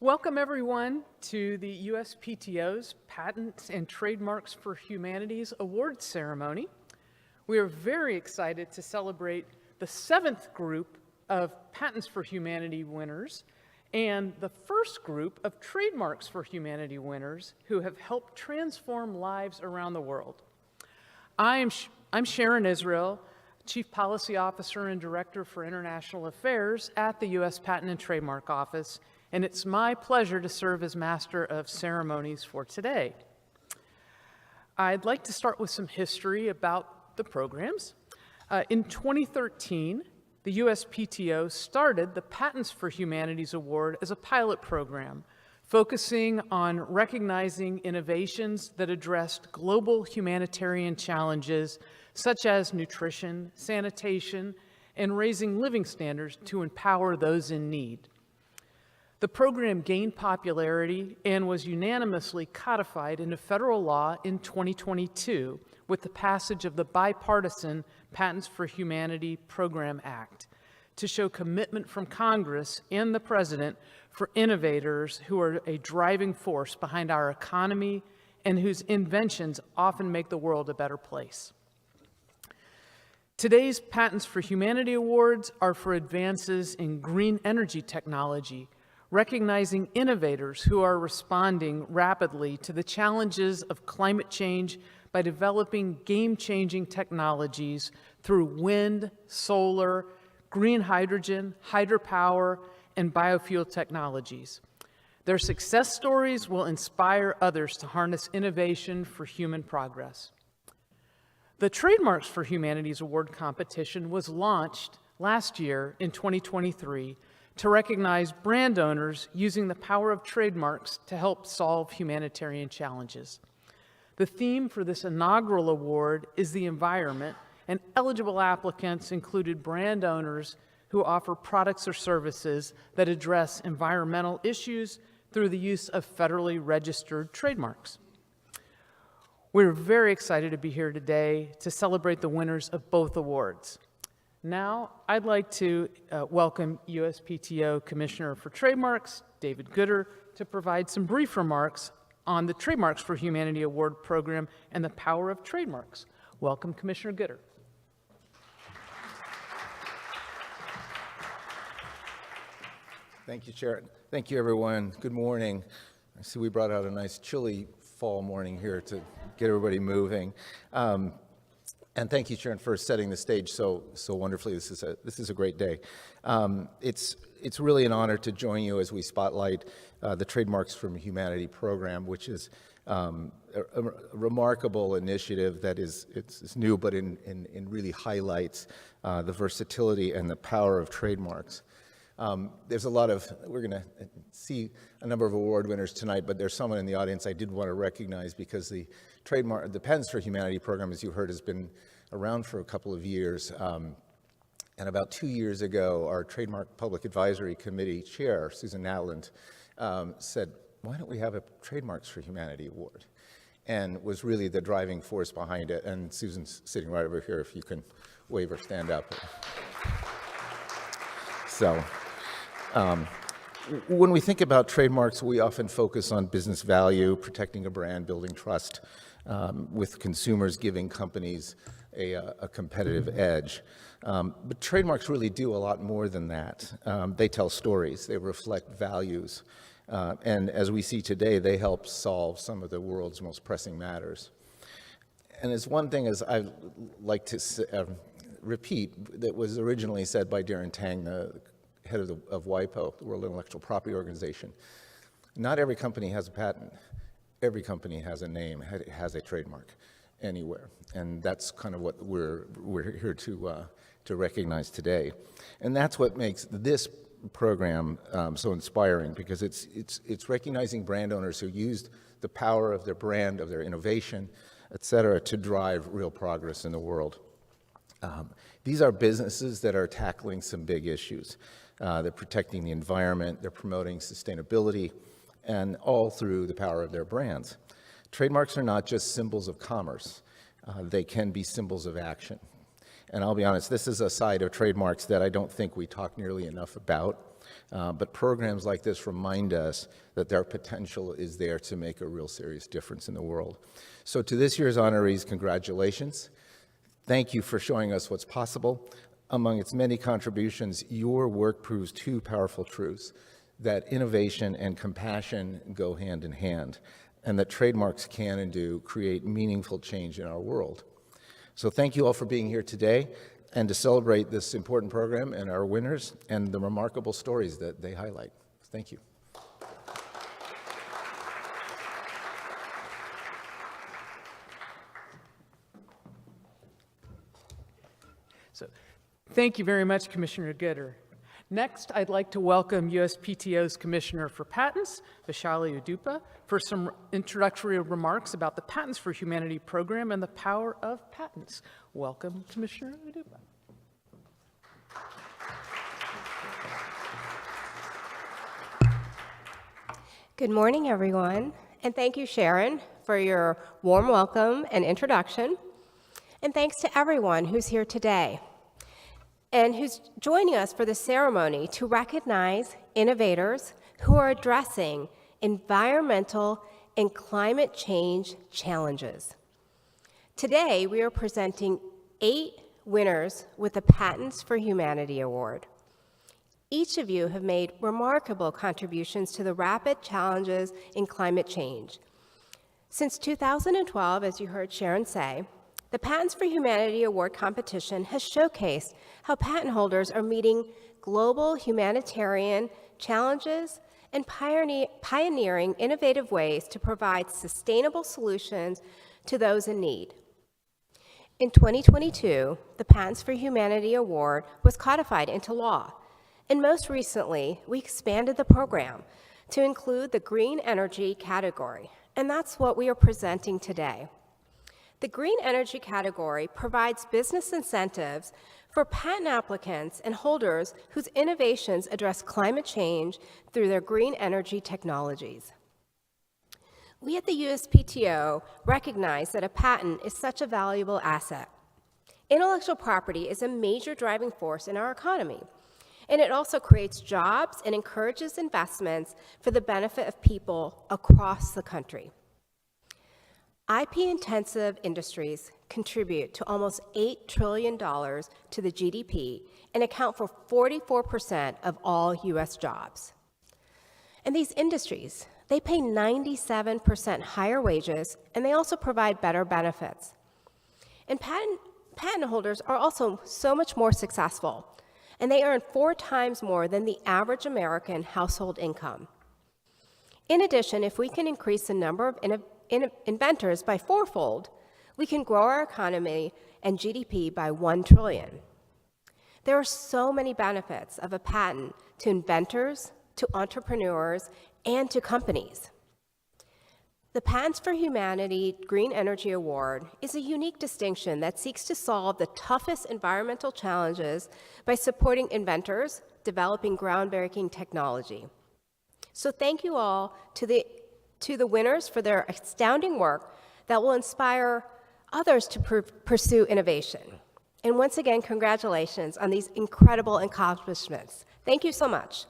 Welcome everyone to the USPTO's Patents and Trademarks for Humanities Awards ceremony. We are very excited to celebrate the 7th group of Patents for Humanity winners and the first group of Trademarks for Humanity winners who have helped transform lives around the world. I'm Sharon Israel, Chief Policy Officer and Director for International Affairs at the U.S. Patent and Trademark Office, and it's my pleasure to serve as Master of Ceremonies for today. I'd like to start with some history about the programs. In 2013, the USPTO started the Patents for Humanities Award as a pilot program, focusing on recognizing innovations that addressed global humanitarian challenges such as nutrition, sanitation, and raising living standards to empower those in need. The program gained popularity and was unanimously codified into federal law in 2022 with the passage of the bipartisan Patents for Humanity Program Act to show commitment from Congress and the President for innovators who are a driving force behind our economy and whose inventions often make the world a better place. Today's Patents for Humanity Awards are for advances in green energy technology, recognizing innovators who are responding rapidly to the challenges of climate change by developing game-changing technologies through wind, solar, green hydrogen, hydropower, and biofuel technologies. Their success stories will inspire others to harness innovation for human progress. The Trademarks for Humanities Award competition was launched last year in 2023 to recognize brand owners using the power of trademarks to help solve humanitarian challenges. The theme for this inaugural award is the environment, and eligible applicants included brand owners who offer products or services that address environmental issues through the use of federally registered trademarks. We're very excited to be here today to celebrate the winners of both awards. Now, I'd like to welcome USPTO Commissioner for Trademarks, David Gooder, to provide some brief remarks on the Trademarks for Humanity Award program and the power of trademarks. Welcome, Commissioner Gooder. Thank you, Sharon. Thank you, everyone. Good morning. I see we brought out a nice chilly fall morning here to get everybody moving. And thank you, Sharon, for setting the stage so wonderfully. This is a great day. It's really an honor to join you as we spotlight the Trademarks for Humanity program, which is a remarkable initiative that it's new, but in really highlights the versatility and the power of trademarks. There's a lot of, we're going to see a number of award winners tonight, but there's someone in the audience I did want to recognize because the Patents for Humanity program, as you heard, has been around for a couple of years. And about 2 years ago, our Trademark Public Advisory Committee chair, Susan Natland, said, why don't we have a Trademarks for Humanity award? And was really the driving force behind it. And Susan's sitting right over here, if you can wave or stand up. So, when we think about trademarks, we often focus on business value, protecting a brand, building trust with consumers, giving companies a competitive edge. But trademarks really do a lot more than that. They tell stories, they reflect values, and as we see today, they help solve some of the world's most pressing matters. And as one thing as I like to repeat that was originally said by Darren Tang, the head of WIPO, the World Intellectual Property Organization. Not every company has a patent. Every company has a name, has a trademark anywhere. And that's kind of what we're here to recognize today. And that's what makes this program so inspiring, because it's recognizing brand owners who used the power of their brand, of their innovation, et cetera, to drive real progress in the world. These are businesses that are tackling some big issues. They're protecting the environment, they're promoting sustainability, and all through the power of their brands. Trademarks are not just symbols of commerce. They can be symbols of action. And I'll be honest, this is a side of trademarks that I don't think we talk nearly enough about. But programs like this remind us that their potential is there to make a real serious difference in the world. So to this year's honorees, congratulations. Thank you for showing us what's possible. Among its many contributions, your work proves two powerful truths: that innovation and compassion go hand in hand, and that trademarks can and do create meaningful change in our world. So thank you all for being here today and to celebrate this important program and our winners and the remarkable stories that they highlight. Thank you. So, thank you very much, Commissioner Gooder. Next, I'd like to welcome USPTO's Commissioner for Patents, Vaishali Udupa, for some introductory remarks about the Patents for Humanity program and the power of patents. Welcome, Commissioner Udupa. Good morning, everyone, and thank you, Sharon, for your warm welcome and introduction. And thanks to everyone who's here today and who's joining us for the ceremony to recognize innovators who are addressing environmental and climate change challenges. Today, we are presenting 8 winners with the Patents for Humanity Award. Each of you have made remarkable contributions to the rapid challenges in climate change. Since 2012, as you heard Sharon say, the Patents for Humanity Award competition has showcased how patent holders are meeting global humanitarian challenges and pioneering innovative ways to provide sustainable solutions to those in need. In 2022, the Patents for Humanity Award was codified into law, and most recently, we expanded the program to include the green energy category, and that's what we are presenting today. The green energy category provides business incentives for patent applicants and holders whose innovations address climate change through their green energy technologies. We at the USPTO recognize that a patent is such a valuable asset. Intellectual property is a major driving force in our economy, and it also creates jobs and encourages investments for the benefit of people across the country. IP-intensive industries contribute to almost $8 trillion to the GDP and account for 44% of all U.S. jobs. And these industries, they pay 97% higher wages, and they also provide better benefits. And patent holders are also so much more successful, and they earn 4 times more than the average American household income. In addition, if we can increase the number of inventors by 4-fold, we can grow our economy and GDP by $1 trillion. There are so many benefits of a patent to inventors, to entrepreneurs, and to companies. The Patents for Humanity Green Energy Award is a unique distinction that seeks to solve the toughest environmental challenges by supporting inventors developing groundbreaking technology. So thank you all to the winners for their astounding work that will inspire others to pursue innovation. And once again, congratulations on these incredible accomplishments. Thank you so much.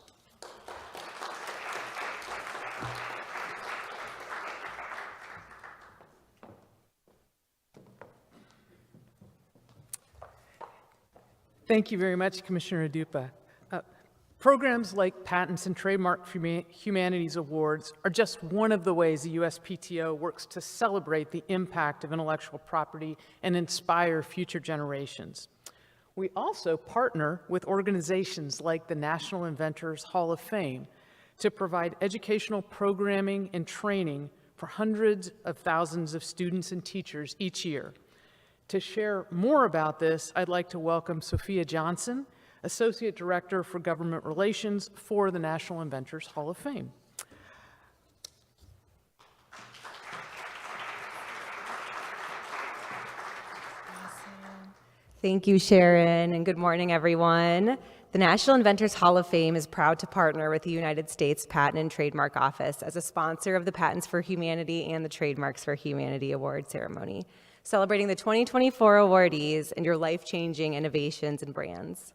Thank you very much, Commissioner Udupa. Programs like Patents and Trademark Humanities Awards are just one of the ways the USPTO works to celebrate the impact of intellectual property and inspire future generations. We also partner with organizations like the National Inventors Hall of Fame to provide educational programming and training for hundreds of thousands of students and teachers each year. To share more about this, I'd like to welcome Sophia Johnson, Associate Director for Government Relations for the National Inventors Hall of Fame. Thank you, Sharon, and good morning, everyone. The National Inventors Hall of Fame is proud to partner with the United States Patent and Trademark Office as a sponsor of the Patents for Humanity and the Trademarks for Humanity Award ceremony. celebrating the 2024 awardees and your life-changing innovations and brands.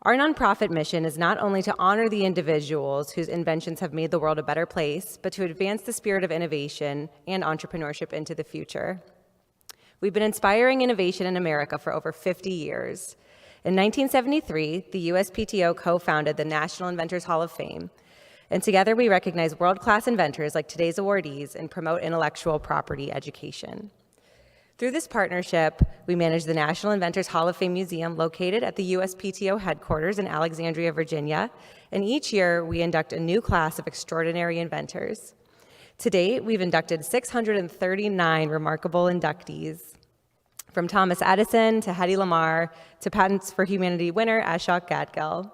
Our nonprofit mission is not only to honor the individuals whose inventions have made the world a better place, but to advance the spirit of innovation and entrepreneurship into the future. We've been inspiring innovation in America for over 50 years. In 1973, the USPTO co-founded the National Inventors Hall of Fame, and together we recognize world-class inventors like today's awardees and promote intellectual property education. Through this partnership, we manage the National Inventors Hall of Fame Museum located at the USPTO headquarters in Alexandria, Virginia, and each year we induct a new class of extraordinary inventors. To date, we've inducted 639 remarkable inductees, from Thomas Edison to Hedy Lamarr to Patents for Humanity winner Ashok Gadgil.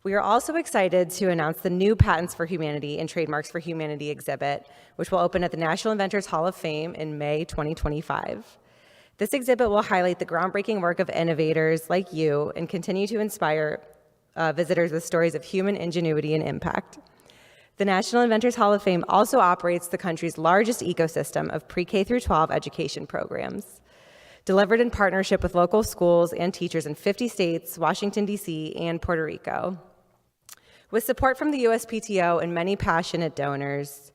We are also excited to announce the new Patents for Humanity and Trademarks for Humanity exhibit, which will open at the National Inventors Hall of Fame in May 2025. This exhibit will highlight the groundbreaking work of innovators like you and continue to inspire visitors with stories of human ingenuity and impact. The National Inventors Hall of Fame also operates the country's largest ecosystem of pre-K through 12 education programs, delivered in partnership with local schools and teachers in 50 states, Washington, D.C., and Puerto Rico. With support from the USPTO and many passionate donors,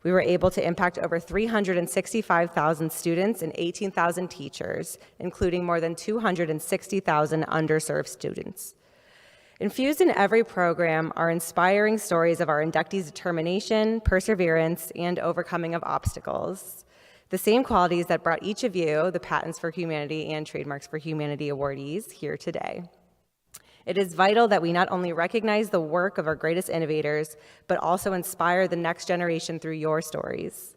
we were able to impact over 365,000 students and 18,000 teachers, including more than 260,000 underserved students. Infused in every program are inspiring stories of our inductees' determination, perseverance, and overcoming of obstacles, the same qualities that brought each of you the Patents for Humanity and Trademarks for Humanity awardees here today. It is vital that we not only recognize the work of our greatest innovators, but also inspire the next generation through your stories.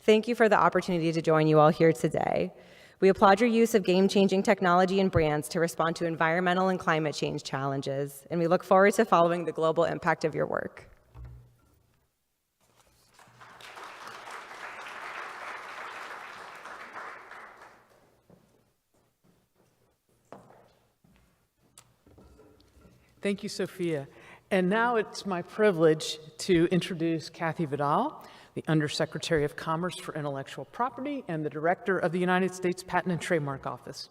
Thank you for the opportunity to join you all here today. We applaud your use of game-changing technology and brands to respond to environmental and climate change challenges, and we look forward to following the global impact of your work. Thank you, Sophia. And now it's my privilege to introduce Kathy Vidal, the Undersecretary of Commerce for Intellectual Property and the Director of the United States Patent and Trademark Office.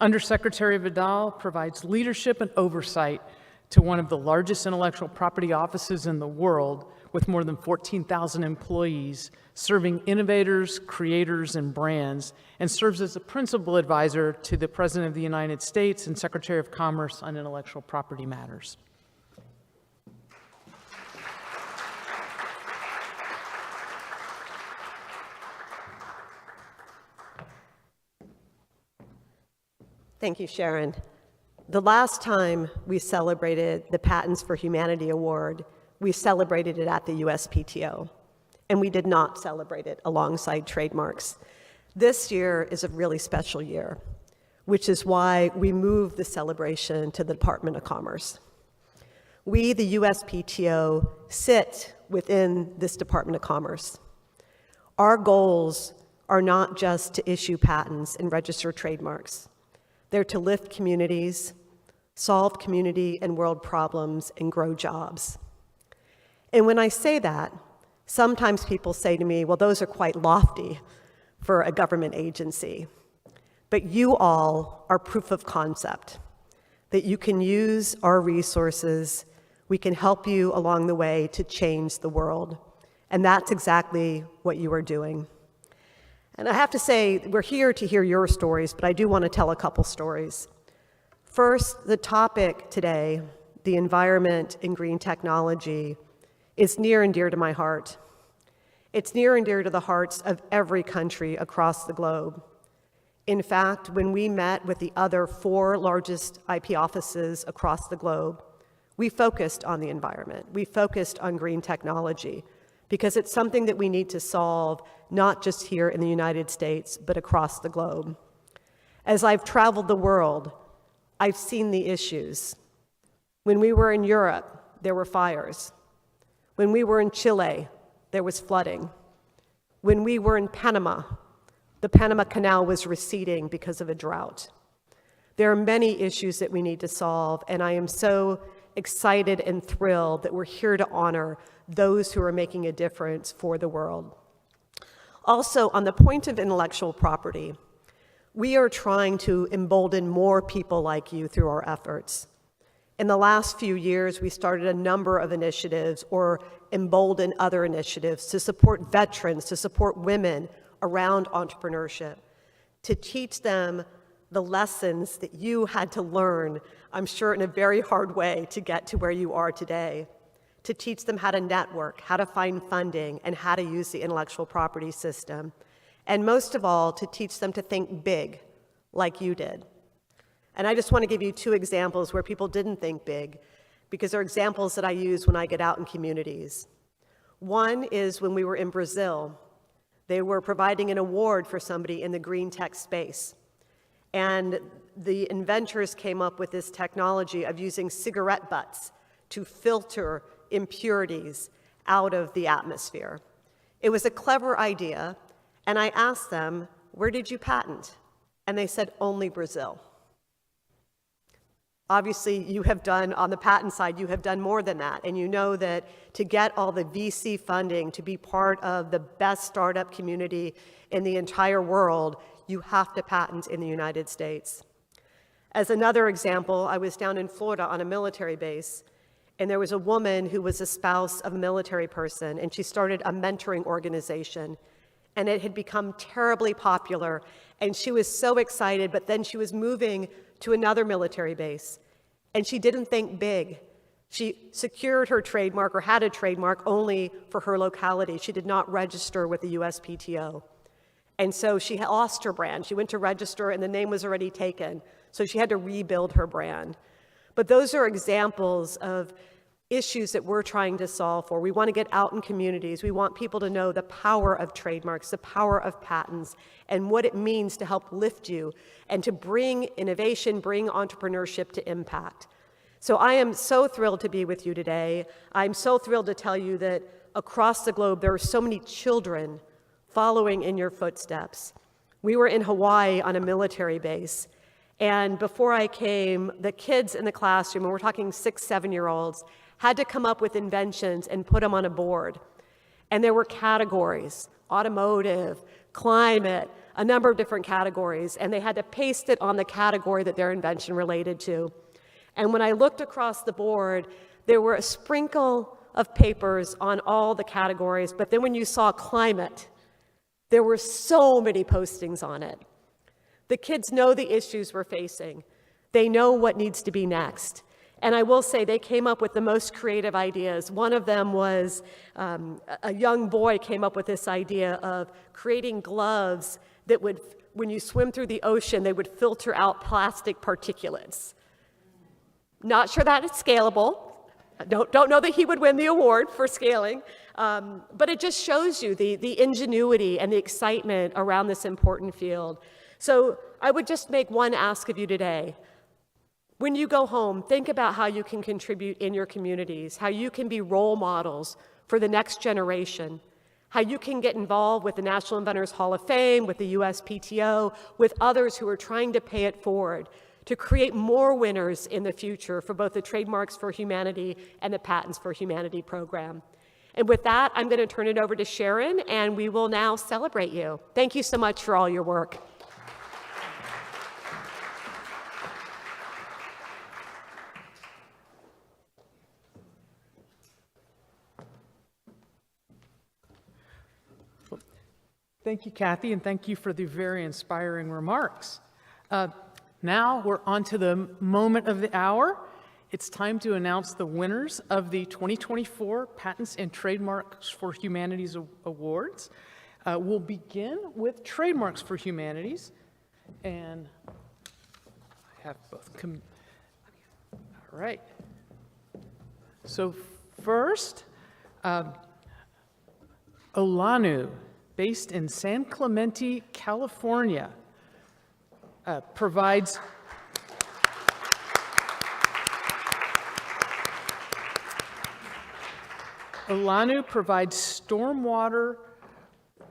Undersecretary Vidal provides leadership and oversight to one of the largest intellectual property offices in the world, with more than 14,000 employees, serving innovators, creators, and brands, and serves as a principal advisor to the President of the United States and Secretary of Commerce on intellectual property matters. Thank you, Sharon. The last time we celebrated the Patents for Humanity Award, we celebrated it at the USPTO, and we did not celebrate it alongside trademarks. This year is a really special year, which is why we moved the celebration to the Department of Commerce. We, the USPTO, sit within this Department of Commerce. Our goals are not just to issue patents and register trademarks. They're to lift communities, solve community and world problems, and grow jobs. And when I say that, sometimes people say to me, well, those are quite lofty for a government agency. But you all are proof of concept, that you can use our resources, we can help you along the way to change the world. And that's exactly what you are doing. And I have to say, we're here to hear your stories, but I do want to tell a couple stories. First, the topic today, the environment and green technology, is near and dear to my heart. It's near and dear to the hearts of every country across the globe. In fact, when we met with the other 4 largest IP offices across the globe, we focused on the environment. We focused on green technology because it's something that we need to solve not just here in the United States, but across the globe. As I've traveled the world, I've seen the issues. When we were in Europe, there were fires. When we were in Chile, there was flooding. When we were in Panama, the Panama Canal was receding because of a drought. There are many issues that we need to solve, and I am so excited and thrilled that we're here to honor those who are making a difference for the world. Also, on the point of intellectual property, we are trying to embolden more people like you through our efforts. In the last few years, we started a number of initiatives or embolden other initiatives to support veterans, to support women around entrepreneurship, to teach them the lessons that you had to learn, I'm sure in a very hard way, to get to where you are today, to teach them how to network, how to find funding, and how to use the intellectual property system. And most of all, to teach them to think big, like you did. And I just want to give you 2 examples where people didn't think big, because they're examples that I use when I get out in communities. One is when we were in Brazil. They were providing an award for somebody in the green tech space. And the inventors came up with this technology of using cigarette butts to filter impurities out of the atmosphere. It was a clever idea, and I asked them, where did you patent? And they said, only Brazil. Obviously, you have done, on the patent side, you have done more than that. And you know that to get all the VC funding to be part of the best startup community in the entire world, you have to patent in the United States. As another example, I was down in Florida on a military base, and there was a woman who was a spouse of a military person, and she started a mentoring organization. And it had become terribly popular, and she was so excited, but then she was moving to another military base, and she didn't think big. She secured her trademark, or had a trademark, only for her locality. She did not register with the USPTO. And so she lost her brand. She went to register, and the name was already taken, so she had to rebuild her brand. But those are examples of issues that we're trying to solve for. We want to get out in communities. We want people to know the power of trademarks, the power of patents, and what it means to help lift you and to bring innovation, bring entrepreneurship to impact. So I am so thrilled to be with you today. I'm so thrilled to tell you that across the globe, there are so many children following in your footsteps. We were in Hawaii on a military base, and before I came, the kids in the classroom, and we're talking 6, 7-year-olds, had to come up with inventions and put them on a board. And there were categories, automotive, climate, a number of different categories, and they had to paste it on the category that their invention related to. And when I looked across the board, there were a sprinkle of papers on all the categories, but then when you saw climate, there were so many postings on it. The kids know the issues we're facing. They know what needs to be next. And I will say they came up with the most creative ideas. One of them was a young boy came up with this idea of creating gloves that would, when you swim through the ocean, they would filter out plastic particulates. Not sure that it's scalable. Don't know that he would win the award for scaling, but it just shows you the ingenuity and the excitement around this important field. So I would just make one ask of you today. When you go home, think about how you can contribute in your communities, how you can be role models for the next generation, how you can get involved with the National Inventors Hall of Fame, with the USPTO, with others who are trying to pay it forward, to create more winners in the future for both the Trademarks for Humanity and the Patents for Humanity program. And with that, I'm going to turn it over to Sharon, and we will now celebrate you. Thank you so much for all your work. Thank you, Kathy, and thank you for the very inspiring remarks. Now we're on to the moment of the hour. It's time to announce the winners of the 2024 Patents and Trademarks for Humanities Awards. We'll begin with Trademarks for Humanities, and I have both. All right. So first, Olanu, based in San Clemente, California, provides stormwater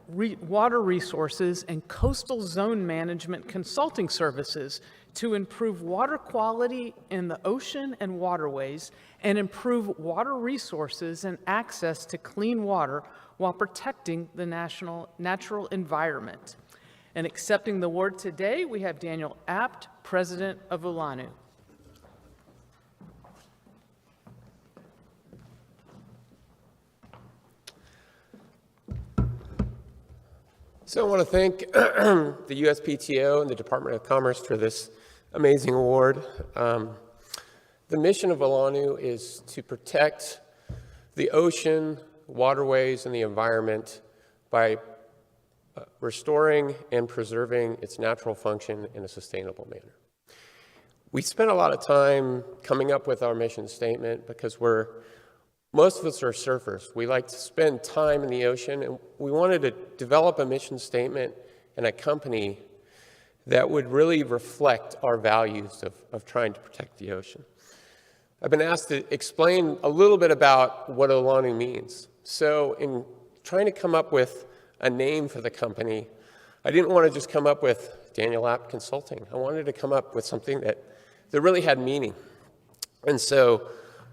water resources and coastal zone management consulting services to improve water quality in the ocean and waterways and improve water resources and access to clean water while protecting the natural environment. And accepting the award today, we have Daniel Apt, President of ULANU. So I want to thank the USPTO and the Department of Commerce for this amazing award. The mission of ULANU is to protect the ocean, waterways, and the environment by restoring and preserving its natural function in a sustainable manner. We spent a lot of time coming up with our mission statement because most of us are surfers. We like to spend time in the ocean, and we wanted to develop a mission statement and a company that would really reflect our values of trying to protect the ocean. I've been asked to explain a little bit about what ULANU means. So in trying to come up with a name for the company, I didn't want to just come up with Daniel Apt Consulting. I wanted to come up with something that really had meaning. And so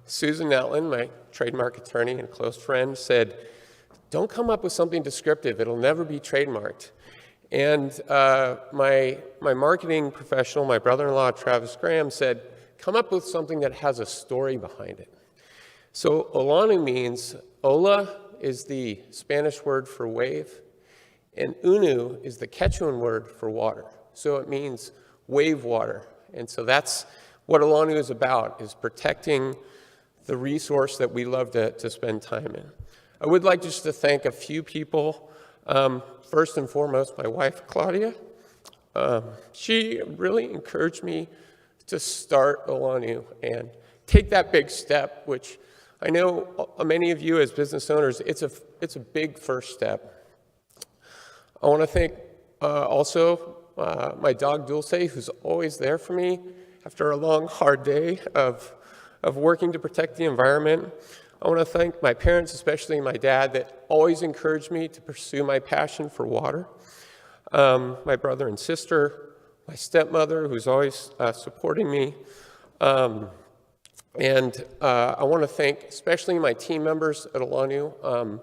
Susan Netland, my trademark attorney and close friend, said, don't come up with something descriptive. It'll never be trademarked. And my marketing professional, my brother-in-law, Travis Graham, said, come up with something that has a story behind it. So ULANU means, Ola is the Spanish word for wave, and Unu is the Quechuan word for water. So it means wave water. And so that's what ULANU is about, is protecting the resource that we love to spend time in. I would like just to thank a few people. First and foremost, my wife, Claudia. She really encouraged me to start ULANU and take that big step, which I know many of you as business owners, it's a big first step. I want to thank also my dog, Dulce, who's always there for me after a long, hard day of working to protect the environment. I want to thank my parents, especially my dad, that always encouraged me to pursue my passion for water. My brother and sister, my stepmother, who's always supporting me. And I want to thank especially my team members at ULANU.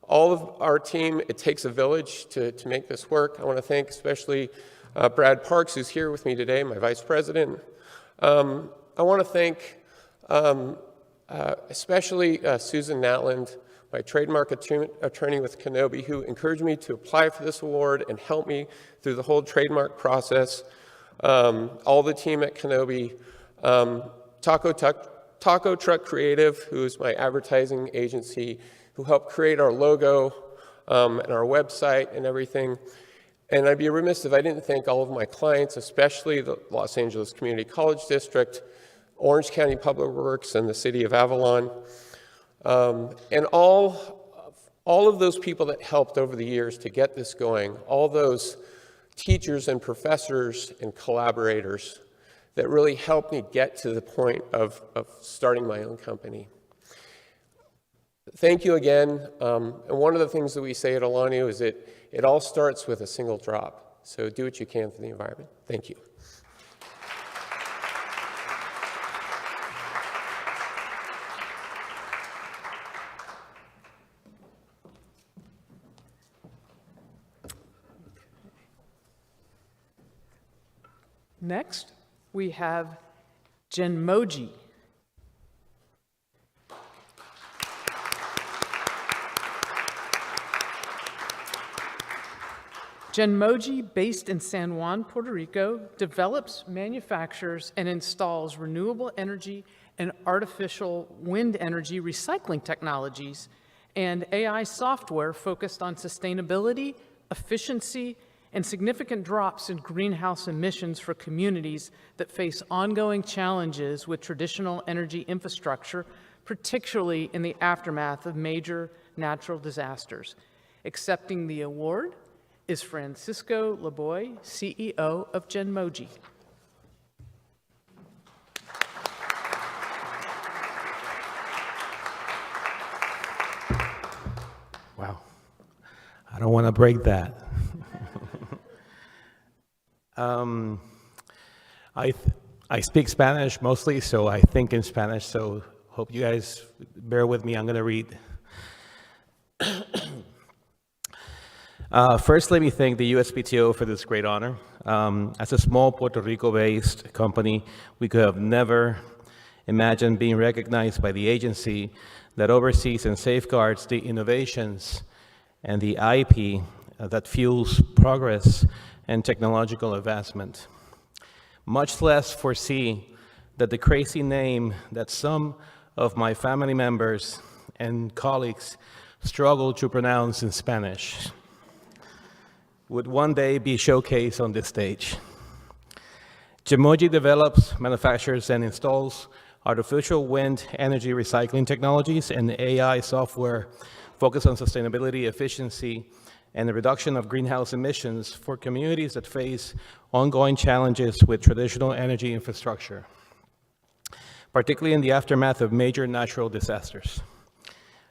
All of our team, it takes a village to make this work. I want to thank especially Brad Parks, who's here with me today, my vice president. I want to thank especially Susan Natland, my trademark attorney with Kenobi, who encouraged me to apply for this award and helped me through the whole trademark process. All the team at Kenobi, Taco Truck Creative, who is my advertising agency, who helped create our logo and our website and everything. And I'd be remiss if I didn't thank all of my clients, especially the Los Angeles Community College District, Orange County Public Works, and the City of Avalon. And all of those people that helped over the years to get this going, all those teachers and professors and collaborators that really helped me get to the point of starting my own company. Thank you again. And one of the things that we say at ULANU is that it all starts with a single drop. So do what you can for the environment. Thank you. Next, we have Genmoji. Genmoji, based in San Juan, Puerto Rico, develops, manufactures, and installs renewable energy and artificial wind energy recycling technologies and AI software focused on sustainability, efficiency, and significant drops in greenhouse emissions for communities that face ongoing challenges with traditional energy infrastructure, particularly in the aftermath of major natural disasters. Accepting the award is Francisco Laboy, CEO of Genmoji. Wow. I don't want to break that. I speak Spanish mostly, so I think in Spanish, so hope you guys bear with me. I'm going to read. First, let me thank the USPTO for this great honor. As a small Puerto Rico-based company, we could have never imagined being recognized by the agency that oversees and safeguards the innovations and the IP that fuels progress and technological advancement. Much less foresee that the crazy name that some of my family members and colleagues struggle to pronounce in Spanish would one day be showcased on this stage. Gemoji develops, manufactures, and installs artificial wind energy recycling technologies and AI software focused on sustainability, efficiency, and the reduction of greenhouse emissions for communities that face ongoing challenges with traditional energy infrastructure, particularly in the aftermath of major natural disasters.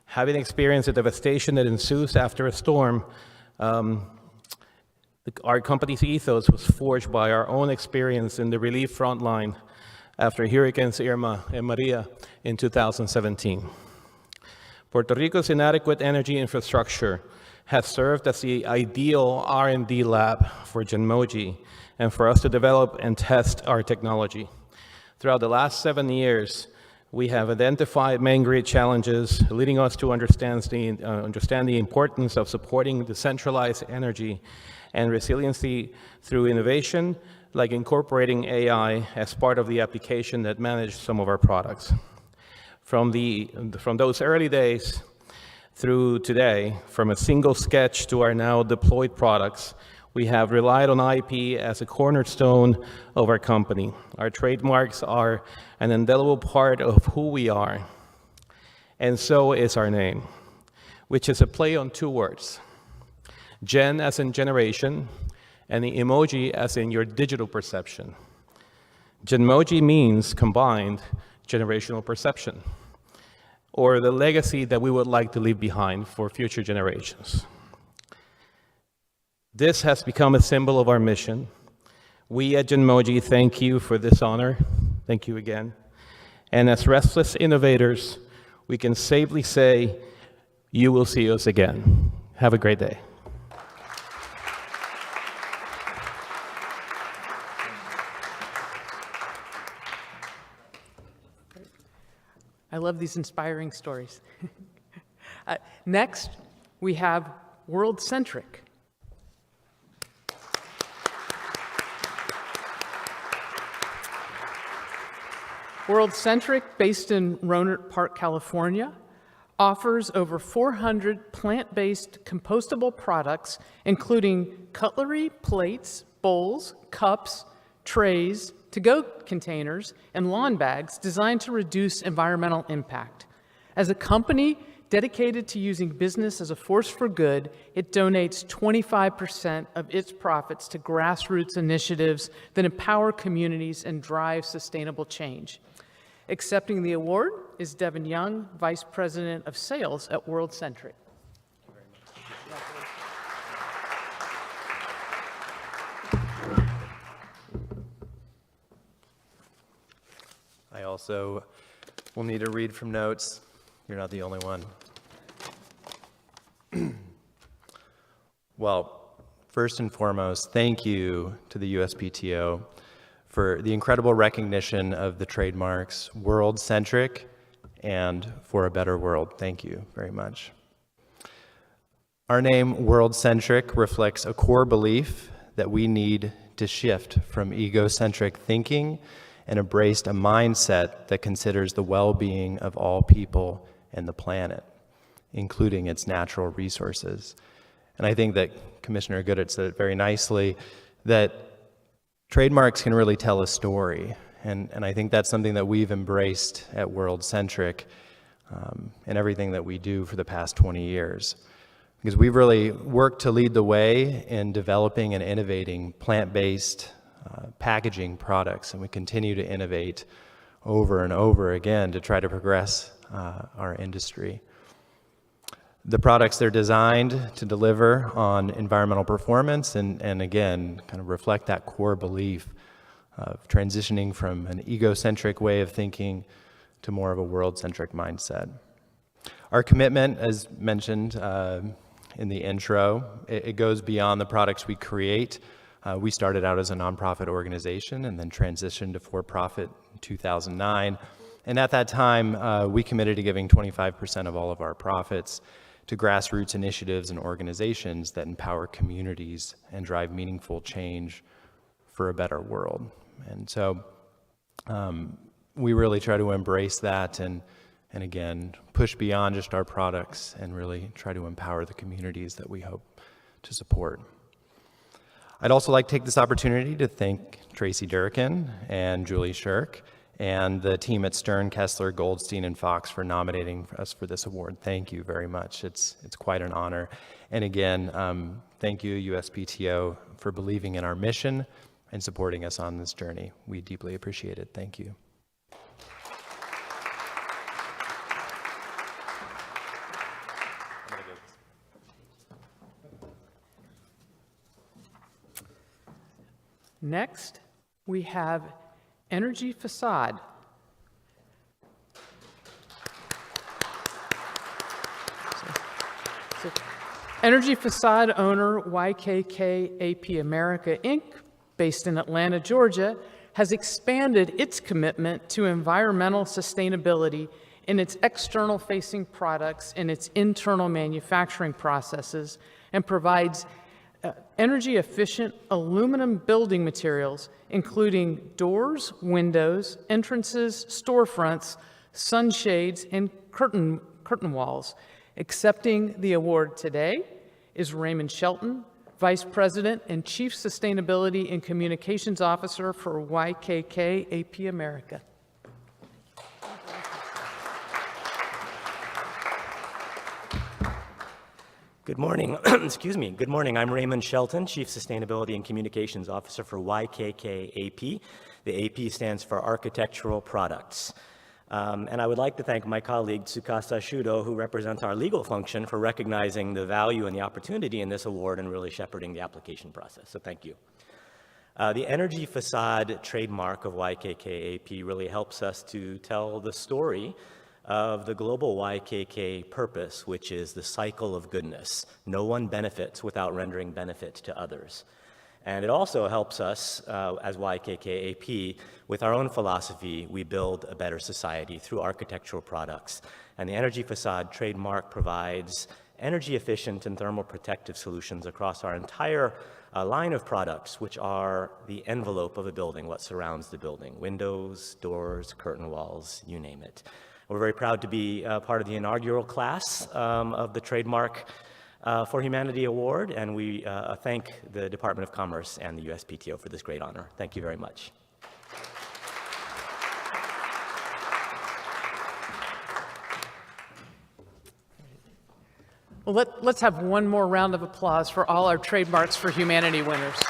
Having experienced the devastation that ensues after a storm, our company's ethos was forged by our own experience in the relief front line after Hurricanes Irma and Maria in 2017. Puerto Rico's inadequate energy infrastructure has served as the ideal R&D lab for Genmoji and for us to develop and test our technology. Throughout the last 7 years, we have identified main grid challenges, leading us to understand the importance of supporting decentralized energy and resiliency through innovation, like incorporating AI as part of the application that managed some of our products. From those early days through today, from a single sketch to our now deployed products, we have relied on IP as a cornerstone of our company. Our trademarks are an indelible part of who we are, and so is our name, which is a play on two words, gen as in generation, and the emoji as in your digital perception. Genmoji means combined generational perception, or the legacy that we would like to leave behind for future generations. This has become a symbol of our mission. We at Genmoji thank you for this honor. Thank you again. And as restless innovators, we can safely say, you will see us again. Have a great day. I love these inspiring stories. Next, we have World-Centric. World-Centric, based in Rohnert Park, California, offers over 400 plant-based compostable products, including cutlery, plates, bowls, cups, trays, to-go containers, and lawn bags designed to reduce environmental impact. As a company dedicated to using business as a force for good, it donates 25% of its profits to grassroots initiatives that empower communities and drive sustainable change. Accepting the award is Devin Young, Vice President of Sales at World-Centric. I also will need to read from notes. You're not the only one. Well, first and foremost, thank you to the USPTO for the incredible recognition of the trademarks World-Centric and For a Better World. Thank you very much. Our name, World-Centric, reflects a core belief that we need to shift from egocentric thinking and embraced a mindset that considers the well-being of all people and the planet, including its natural resources. And I think that Commissioner Goodett said it very nicely, that trademarks can really tell a story. And I think that's something that we've embraced at World-Centric in everything that we do for the past 20 years. Because we've really worked to lead the way in developing and innovating plant-based packaging products, and we continue to innovate over and over again to try to progress our industry. The products, they're designed to deliver on environmental performance and again, kind of reflect that core belief of transitioning from an egocentric way of thinking to more of a world-centric mindset. Our commitment, as mentioned in the intro, it goes beyond the products we create. We started out as a nonprofit organization and then transitioned to for-profit in 2009. And at that time, we committed to giving 25% of all of our profits to grassroots initiatives and organizations that empower communities and drive meaningful change for a better world. And so we really try to embrace that and again, push beyond just our products and really try to empower the communities that we hope to support. I'd also like to take this opportunity to thank Tracy Durkin and Julie Shirk and the team at Stern, Kessler, Goldstein, and Fox for nominating us for this award. Thank you very much. It's quite an honor. And again, thank you, USPTO, for believing in our mission and supporting us on this journey. We deeply appreciate it. Thank you. Next, we have Energy Facade. Energy Facade owner YKK AP America, Inc., based in Atlanta, Georgia, has expanded its commitment to environmental sustainability in its external-facing products and its internal manufacturing processes and provides energy-efficient aluminum building materials, including doors, windows, entrances, storefronts, sunshades, and curtain walls. Accepting the award today is Raymond Shelton, Vice President and Chief Sustainability and Communications Officer for YKK AP America. Good morning. Excuse me. Good morning. I'm Raymond Shelton, Chief Sustainability and Communications Officer for YKK AP. The AP stands for Architectural Products. And I would like to thank my colleague Tsukasa Shudo, who represents our legal function, for recognizing the value and the opportunity in this award and really shepherding the application process. So thank you. The Energy Facade trademark of YKK AP really helps us to tell the story of the global YKK purpose, which is the cycle of goodness. No one benefits without rendering benefit to others. And it also helps us, as YKK AP, with our own philosophy, we build a better society through architectural products. And the Energy Facade trademark provides energy efficient and thermal protective solutions across our entire line of products, which are the envelope of a building, what surrounds the building: windows, doors, curtain walls, you name it. We're very proud to be part of the inaugural class of the Trademark for Humanity Award, and we thank the Department of Commerce and the USPTO for this great honor. Thank you very much. Well, let's have one more round of applause for all our Trademarks for Humanity winners.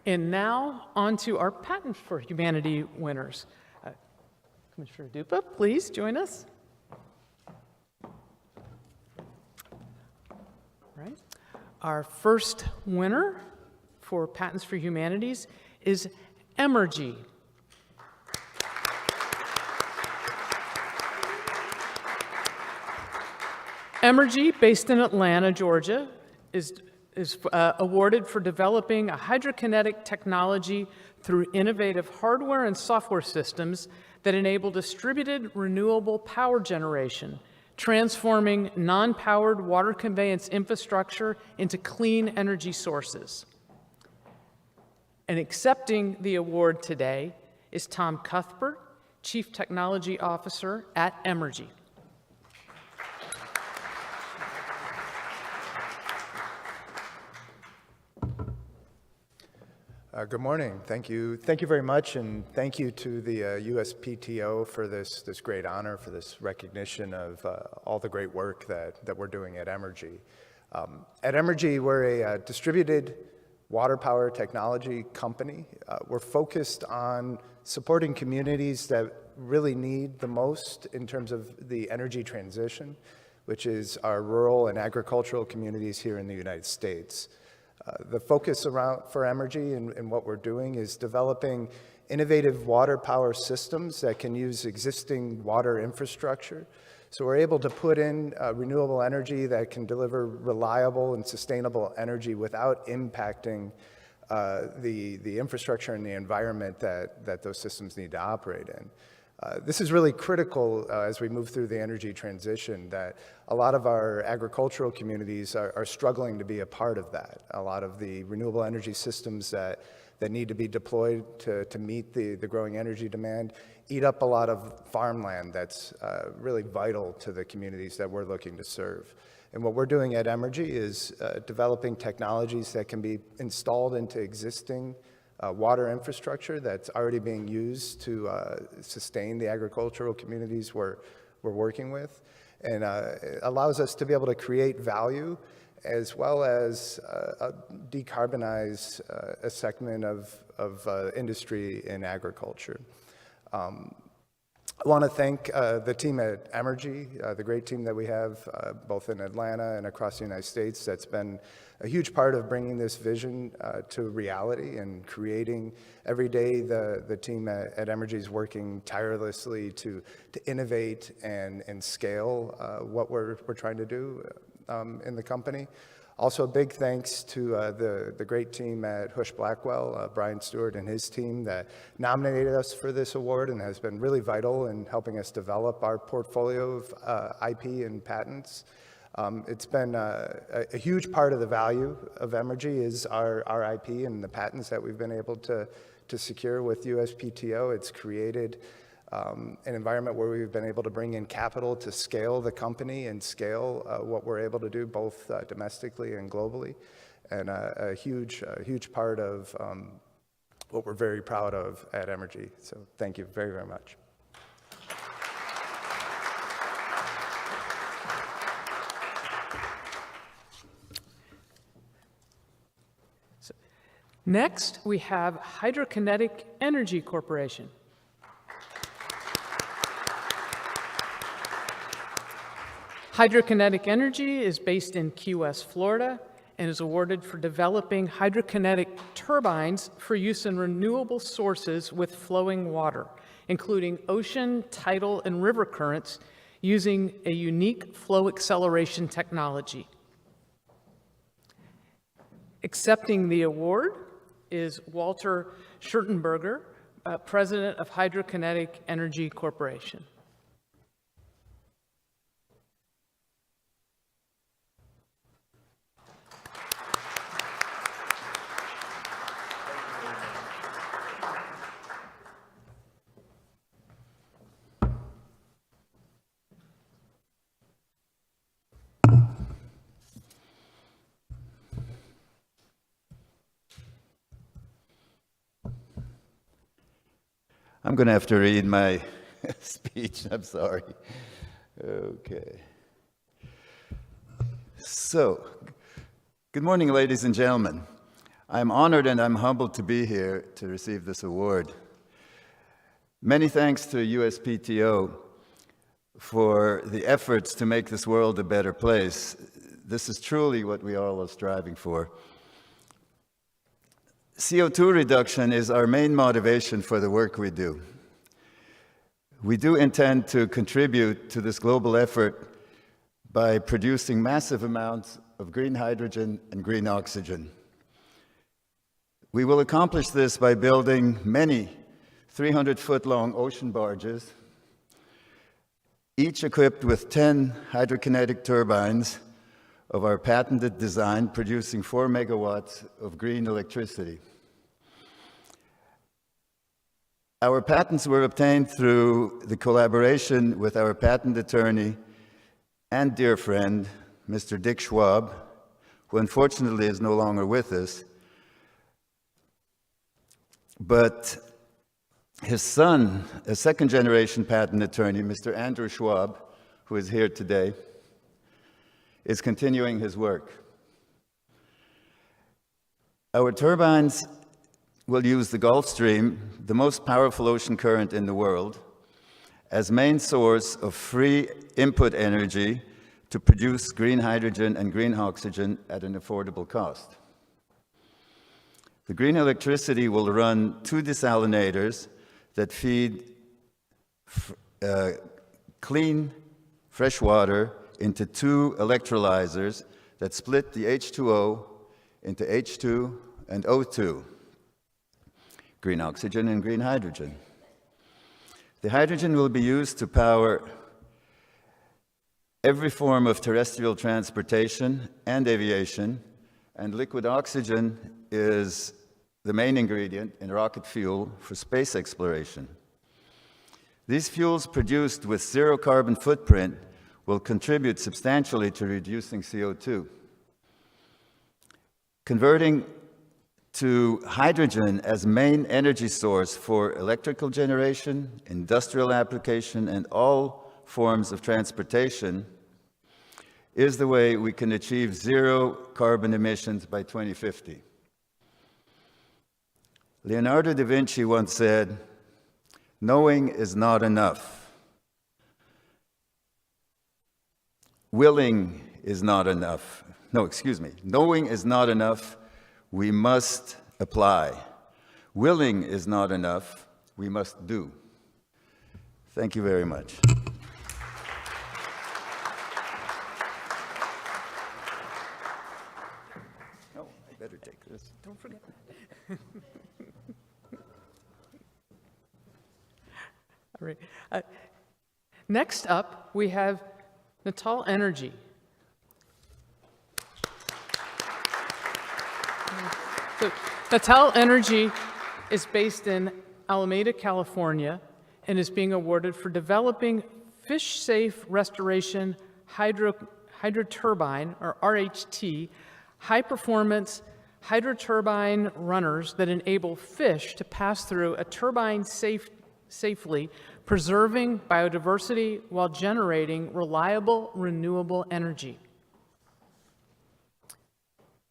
And now, on to our Patent for Humanity winners. Commissioner Dupa, please join us. All right. Our first winner for Patents for Humanities is Emergy. Emergy, based in Atlanta, Georgia, is awarded for developing a hydrokinetic technology through innovative hardware and software systems that enable distributed renewable power generation, transforming non-powered water conveyance infrastructure into clean energy sources. And accepting the award today is Tom Cuthbert, Chief Technology Officer at Emergy. Good morning. Thank you. Thank you very much, and thank you to the USPTO for this great honor, for this recognition of all the great work that we're doing at Emergy. At Emergy, we're a distributed water power technology company. We're focused on supporting communities that really need the most in terms of the energy transition, which is our rural and agricultural communities here in the United States. The focus for Emergy and what we're doing is developing innovative water power systems that can use existing water infrastructure. So we're able to put in renewable energy that can deliver reliable and sustainable energy without impacting the infrastructure and the environment that those systems need to operate in. This is really critical as we move through the energy transition, that a lot of our agricultural communities are struggling to be a part of that. A lot of the renewable energy systems that need to be deployed to meet the growing energy demand eat up a lot of farmland that's really vital to the communities that we're looking to serve. And what we're doing at Emergy is developing technologies that can be installed into existing water infrastructure that's already being used to sustain the agricultural communities we're working with, and it allows us to be able to create value as well as decarbonize a segment of industry in agriculture. I want to thank the team at Emergy, the great team that we have both in Atlanta and across the United States that's been a huge part of bringing this vision to reality and creating every day. The team at Emergy is working tirelessly to innovate and scale what we're trying to do in the company. Also, a big thanks to the great team at Hush Blackwell, Brian Stewart and his team that nominated us for this award and has been really vital in helping us develop our portfolio of IP and patents. It's been a huge part of the value of Emergy is our IP and the patents that we've been able to secure with USPTO. It's created an environment where we've been able to bring in capital to scale the company and scale what we're able to do both domestically and globally, and a huge part of what we're very proud of at Emergy. So thank you very, very much. Next, we have Hydrokinetic Energy Corporation. Hydrokinetic Energy is based in Key West, Florida, and is awarded for developing hydrokinetic turbines for use in renewable sources with flowing water, including ocean, tidal, and river currents, using a unique flow acceleration technology. Accepting the award is Walter Schertenberger, President of Hydrokinetic Energy Corporation. I'm going to have to read my speech. I'm sorry. Okay. So, good morning, ladies and gentlemen. I'm honored and I'm humbled to be here to receive this award. Many thanks to USPTO for the efforts to make this world a better place. This is truly what we all are striving for. CO2 reduction is our main motivation for the work we do. We do intend to contribute to this global effort by producing massive amounts of green hydrogen and green oxygen. We will accomplish this by building many 300-foot-long ocean barges, each equipped with 10 hydrokinetic turbines of our patented design, producing 4 megawatts of green electricity. Our patents were obtained through the collaboration with our patent attorney and dear friend, Mr. Dick Schwab, who unfortunately is no longer with us. But his son, a second-generation patent attorney, Mr. Andrew Schwab, who is here today, is continuing his work. Our turbines will use the Gulf Stream, the most powerful ocean current in the world, as main source of free input energy to produce green hydrogen and green oxygen at an affordable cost. The green electricity will run 2 desalinators that feed clean fresh water into 2 electrolyzers that split the H2O into H2 and O2, green oxygen and green hydrogen. The hydrogen will be used to power every form of terrestrial transportation and aviation, and liquid oxygen is the main ingredient in rocket fuel for space exploration. These fuels produced with zero carbon footprint will contribute substantially to reducing CO2. Converting to hydrogen as main energy source for electrical generation, industrial application, and all forms of transportation is the way we can achieve zero carbon emissions by 2050. Leonardo da Vinci once said, "Knowing is not enough. Willing is not enough." No, excuse me. Knowing is not enough. We must apply. Willing is not enough. We must do. Thank you very much. Oh, I better take this. Don't forget. All right. Next up, we have Natal Energy. So, Natal Energy is based in Alameda, California, and is being awarded for developing fish-safe restoration hydroturbine, or RHT, high-performance hydroturbine runners that enable fish to pass through a turbine safely, preserving biodiversity while generating reliable, renewable energy.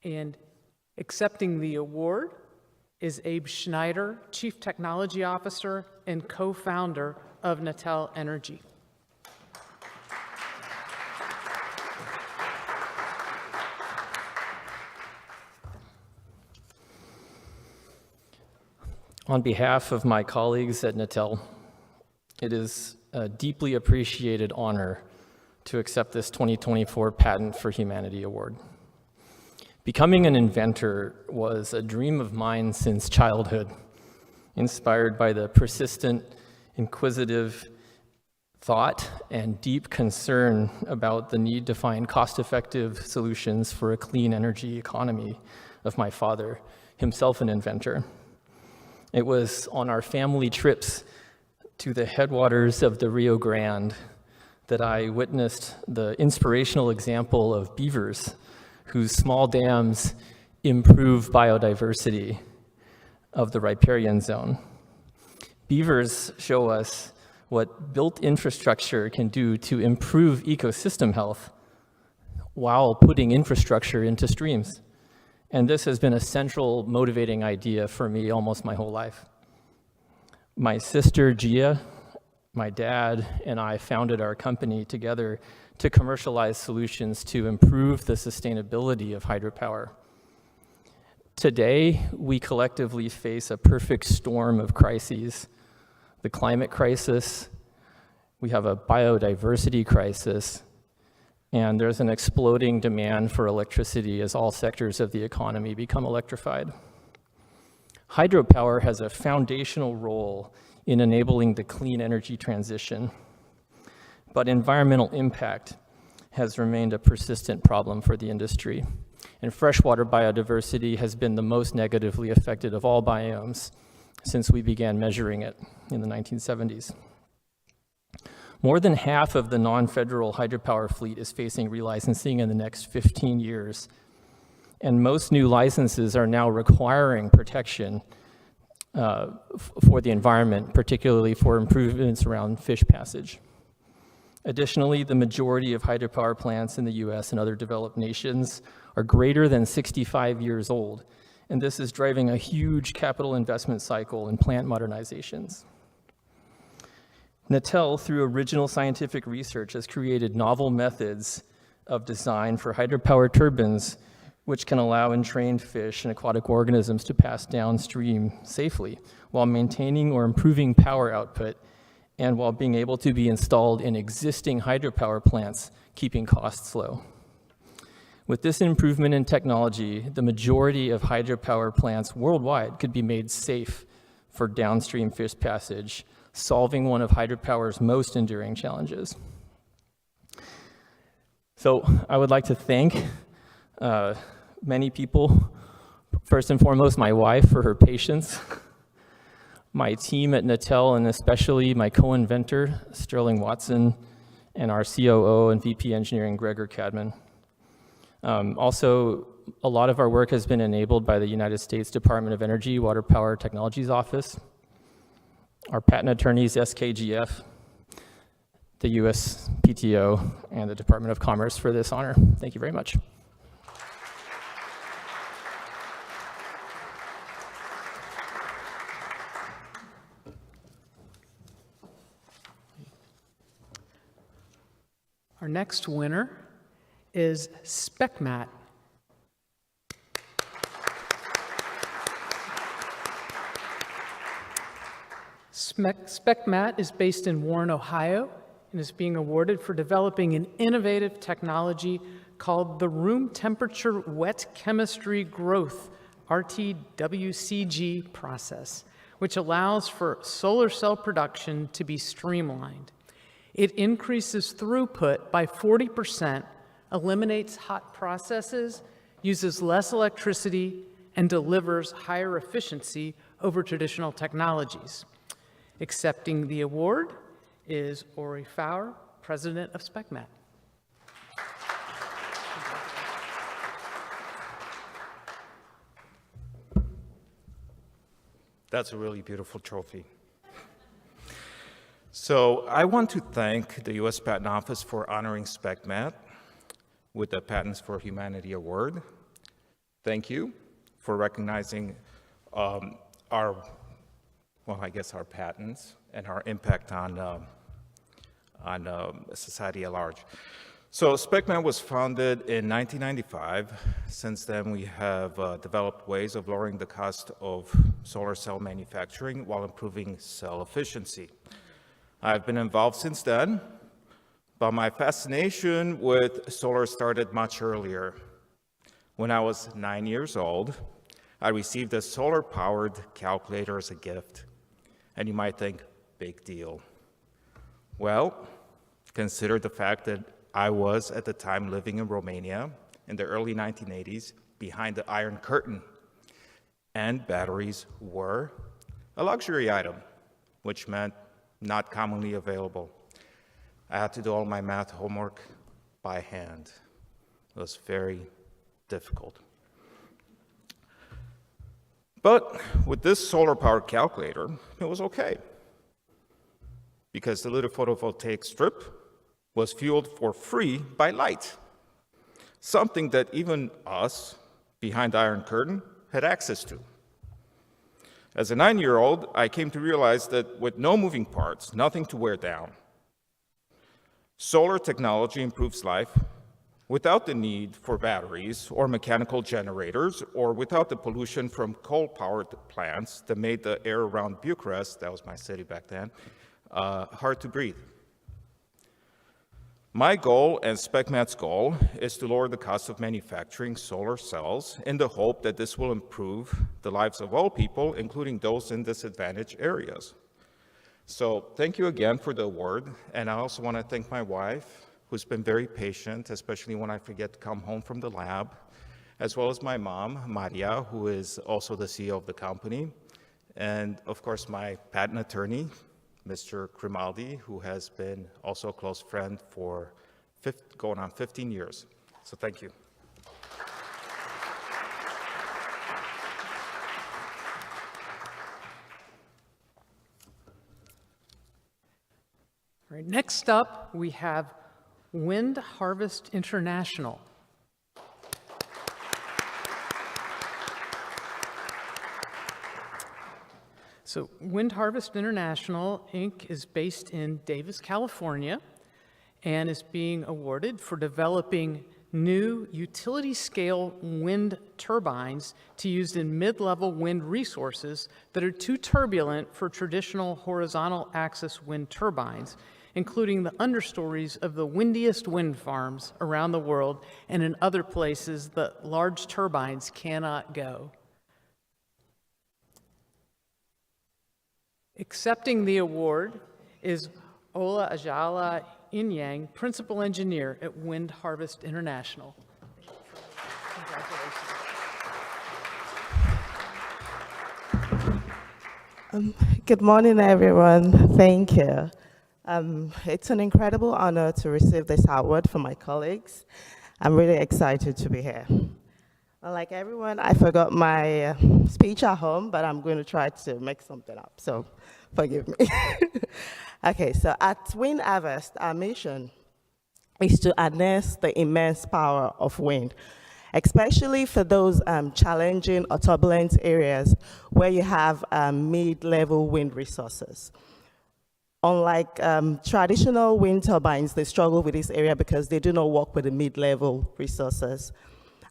And accepting the award is Abe Schneider, Chief Technology Officer and co-founder of Natal Energy. On behalf of my colleagues at Natal, it is a deeply appreciated honor to accept this 2024 Patent for Humanity Award. Becoming an inventor was a dream of mine since childhood, inspired by the persistent, inquisitive thought and deep concern about the need to find cost-effective solutions for a clean energy economy of my father, himself an inventor. It was on our family trips to the headwaters of the Rio Grande that I witnessed the inspirational example of beavers whose small dams improve biodiversity of the riparian zone. Beavers show us what built infrastructure can do to improve ecosystem health while putting infrastructure into streams. And this has been a central motivating idea for me almost my whole life. My sister Gia, my dad, and I founded our company together to commercialize solutions to improve the sustainability of hydropower. Today, we collectively face a perfect storm of crises. The climate crisis, we have a biodiversity crisis, and there's an exploding demand for electricity as all sectors of the economy become electrified. Hydropower has a foundational role in enabling the clean energy transition, but environmental impact has remained a persistent problem for the industry. And freshwater biodiversity has been the most negatively affected of all biomes since we began measuring it in the 1970s. More than half of the non-federal hydropower fleet is facing relicensing in the next 15 years. And most new licenses are now requiring protection for the environment, particularly for improvements around fish passage. Additionally, the majority of hydropower plants in the US and other developed nations are greater than 65 years old, and this is driving a huge capital investment cycle in plant modernizations. Natal, through original scientific research, has created novel methods of design for hydropower turbines, which can allow entrained fish and aquatic organisms to pass downstream safely while maintaining or improving power output and while being able to be installed in existing hydropower plants, keeping costs low. With this improvement in technology, the majority of hydropower plants worldwide could be made safe for downstream fish passage, solving one of hydropower's most enduring challenges. So I would like to thank many people, first and foremost my wife for her patience, my team at Nattel, and especially my co-inventor, Sterling Watson, and our COO and VP Engineering, Gregor Cadman. Also, a lot of our work has been enabled by the United States Department of Energy Water Power Technologies Office, our patent attorneys, SKGF, the USPTO, and the Department of Commerce for this honor. Thank you very much. Our next winner is SpecMat. SpecMat is based in Warren, Ohio, and is being awarded for developing an innovative technology called the Room Temperature Wet Chemistry Growth, RTWCG process, which allows for solar cell production to be streamlined. It increases throughput by 40%, eliminates hot processes, uses less electricity, and delivers higher efficiency over traditional technologies. Accepting the award is Ori Fowler, president of SpecMat. That's a really beautiful trophy. So I want to thank the U.S. Patent Office for honoring SpecMat with the Patents for Humanity Award. Thank you for recognizing our patents and our impact on society at large. So SpecMat was founded in 1995. Since then, we have developed ways of lowering the cost of solar cell manufacturing while improving cell efficiency. I've been involved since then, but my fascination with solar started much earlier. When I was 9 years old, I received a solar-powered calculator as a gift. And you might think, big deal. Well, consider the fact that I was at the time living in Romania in the early 1980s behind the Iron Curtain, and batteries were a luxury item, which meant not commonly available. I had to do all my math homework by hand. It was very difficult. But with this solar-powered calculator, it was okay, because the little photovoltaic strip was fueled for free by light, something that even us, behind the Iron Curtain, had access to. As a 9-year-old, I came to realize that with no moving parts, nothing to wear down, solar technology improves life without the need for batteries or mechanical generators, or without the pollution from coal-powered plants that made the air around Bucharest, that was my city back then, hard to breathe. My goal and SpecMat's goal is to lower the cost of manufacturing solar cells in the hope that this will improve the lives of all people, including those in disadvantaged areas. So thank you again for the award, and I also want to thank my wife, who's been very patient, especially when I forget to come home from the lab, as well as my mom, Maria, who is also the CEO of the company, and of course my patent attorney, Mr. Grimaldi, who has been also a close friend for going on 15 years. So thank you. All right, next up, we have Wind Harvest International. So Wind Harvest International, Inc. is based in Davis, California, and is being awarded for developing new utility-scale wind turbines to use in mid-level wind resources that are too turbulent for traditional horizontal axis wind turbines, including the understories of the windiest wind farms around the world and in other places that large turbines cannot go. Accepting the award is Ola Ajala Inyang, Principal Engineer at Wind Harvest International. Congratulations. Good morning, everyone. Thank you. It's an incredible honor to receive this award from my colleagues. I'm really excited to be here. Like everyone, I forgot my speech at home, but I'm going to try to make something up, so forgive me. Okay, so at Wind Harvest, our mission is to harness the immense power of wind, especially for those challenging or turbulent areas where you have mid-level wind resources. Unlike traditional wind turbines, they struggle with this area because they do not work with the mid-level resources.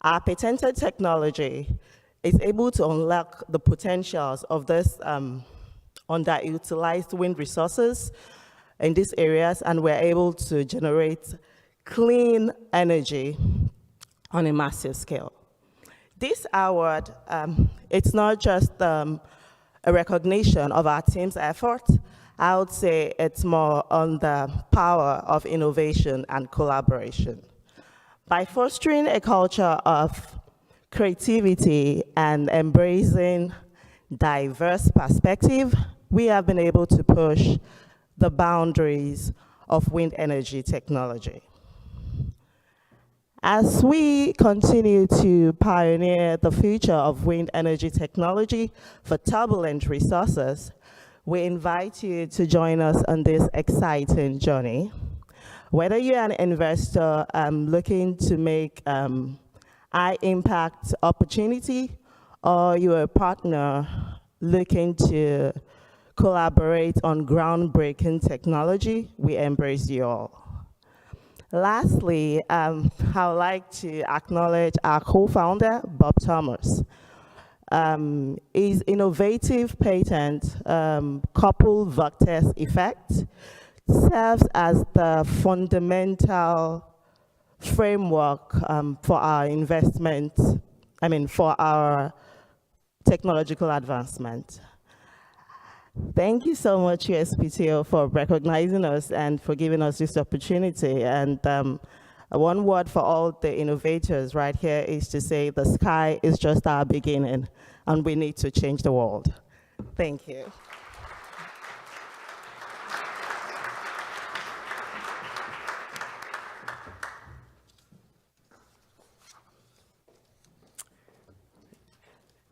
Our patented technology is able to unlock the potentials of this underutilized wind resources in these areas, and we're able to generate clean energy on a massive scale. This award, it's not just a recognition of our team's effort. I would say it's more on the power of innovation and collaboration. By fostering a culture of creativity and embracing diverse perspective, we have been able to push the boundaries of wind energy technology. As we continue to pioneer the future of wind energy technology for turbulent resources, we invite you to join us on this exciting journey. Whether you're an investor looking to make high-impact opportunity, or you're a partner looking to collaborate on groundbreaking technology, we embrace you all. Lastly, I would like to acknowledge our co-founder, Bob Thomas. His innovative patent, coupled vortex effect, serves as the fundamental framework for our investment, for our technological advancement. Thank you so much, USPTO, for recognizing us and for giving us this opportunity. And one word for all the innovators right here is to say the sky is just our beginning, and we need to change the world. Thank you.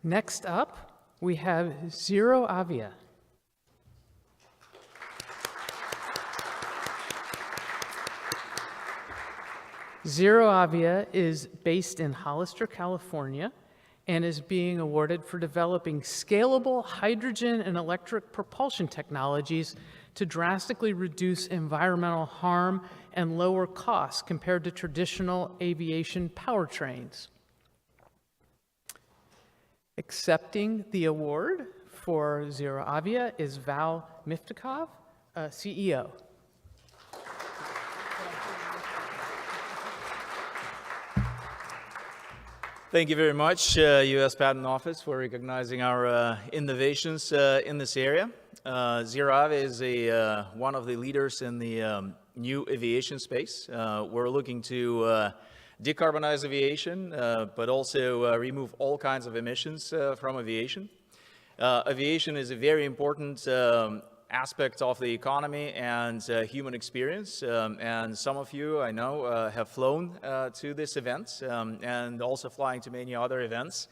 Next up, we have Zero Avia. Zero Avia is based in Hollister, California, and is being awarded for developing scalable hydrogen and electric propulsion technologies to drastically reduce environmental harm and lower costs compared to traditional aviation powertrains. Accepting the award for Zero Avia is Val Miftakov, CEO. Thank you very much, U.S. Patent Office, for recognizing our innovations in this area. Zero Avia is one of the leaders in the new aviation space. We're looking to decarbonize aviation, but also remove all kinds of emissions from aviation. Aviation is a very important aspect of the economy and human experience, and some of you, I know, have flown to this event and also flying to many other events.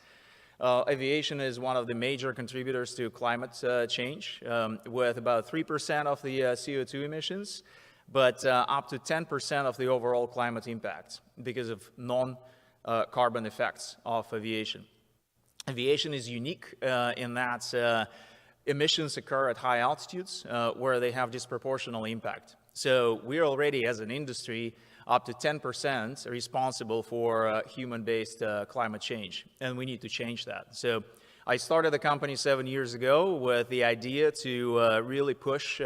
Aviation is one of the major contributors to climate change, with about 3% of the CO2 emissions, but up to 10% of the overall climate impact because of non-carbon effects of aviation. Aviation is unique in that emissions occur at high altitudes where they have disproportional impact. So we're already, as an industry, up to 10% responsible for human-based climate change, and we need to change that. So I started the company 7 years ago with the idea to really push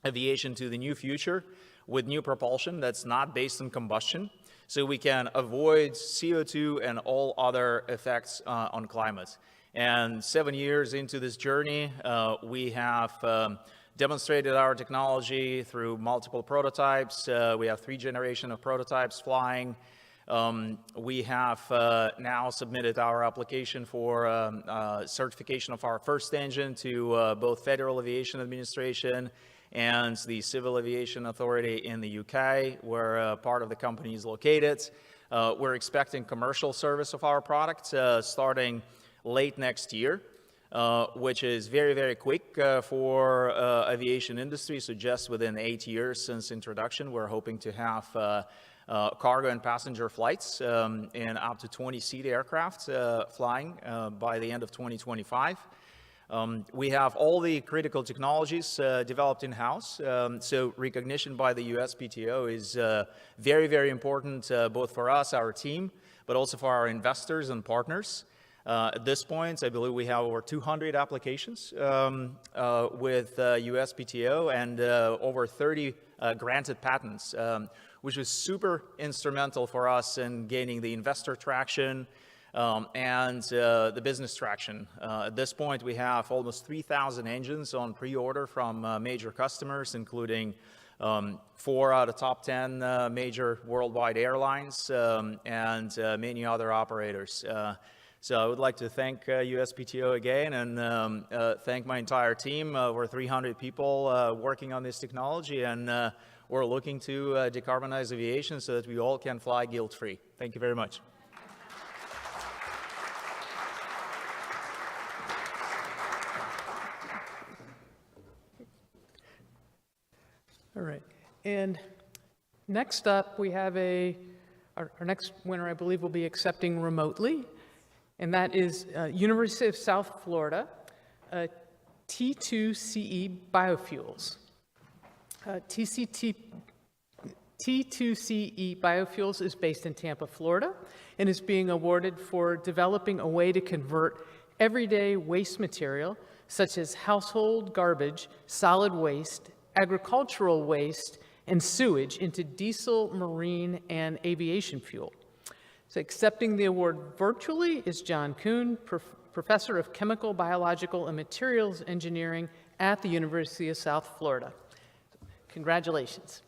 aviation to the new future with new propulsion that's not based on combustion, so we can avoid CO2 and all other effects on climate. And 7 years into this journey, we have demonstrated our technology through multiple prototypes. We have 3 generations of prototypes flying. We have now submitted our application for certification of our first engine to both Federal Aviation Administration and the Civil Aviation Authority in the UK, where part of the company is located. We're expecting commercial service of our product starting late next year, which is very, very quick for aviation industry. So just within 8 years since introduction, we're hoping to have cargo and passenger flights in up to 20-seat aircraft flying by the end of 2025. We have all the critical technologies developed in-house, so recognition by the USPTO is very, very important both for us, our team, but also for our investors and partners. At this point, I believe we have over 200 applications with USPTO and over 30 granted patents, which was super instrumental for us in gaining the investor traction and the business traction. At this point, we have almost 3,000 engines on pre-order from major customers, including 4 out of top 10 major worldwide airlines and many other operators. So I would like to thank USPTO again and thank my entire team. We're 300 people working on this technology, and we're looking to decarbonize aviation so that we all can fly guilt-free. Thank you very much. All right, and next up we have our next winner, I believe, will be accepting remotely, and that is University of South Florida, T2CE Biofuels. T2CE Biofuels is based in Tampa, Florida, and is being awarded for developing a way to convert everyday waste material, such as household garbage, solid waste, agricultural waste, and sewage into diesel, marine, and aviation fuel. So accepting the award virtually is John Kuhn, Professor of Chemical, Biological, and Materials Engineering at the University of South Florida. Congratulations.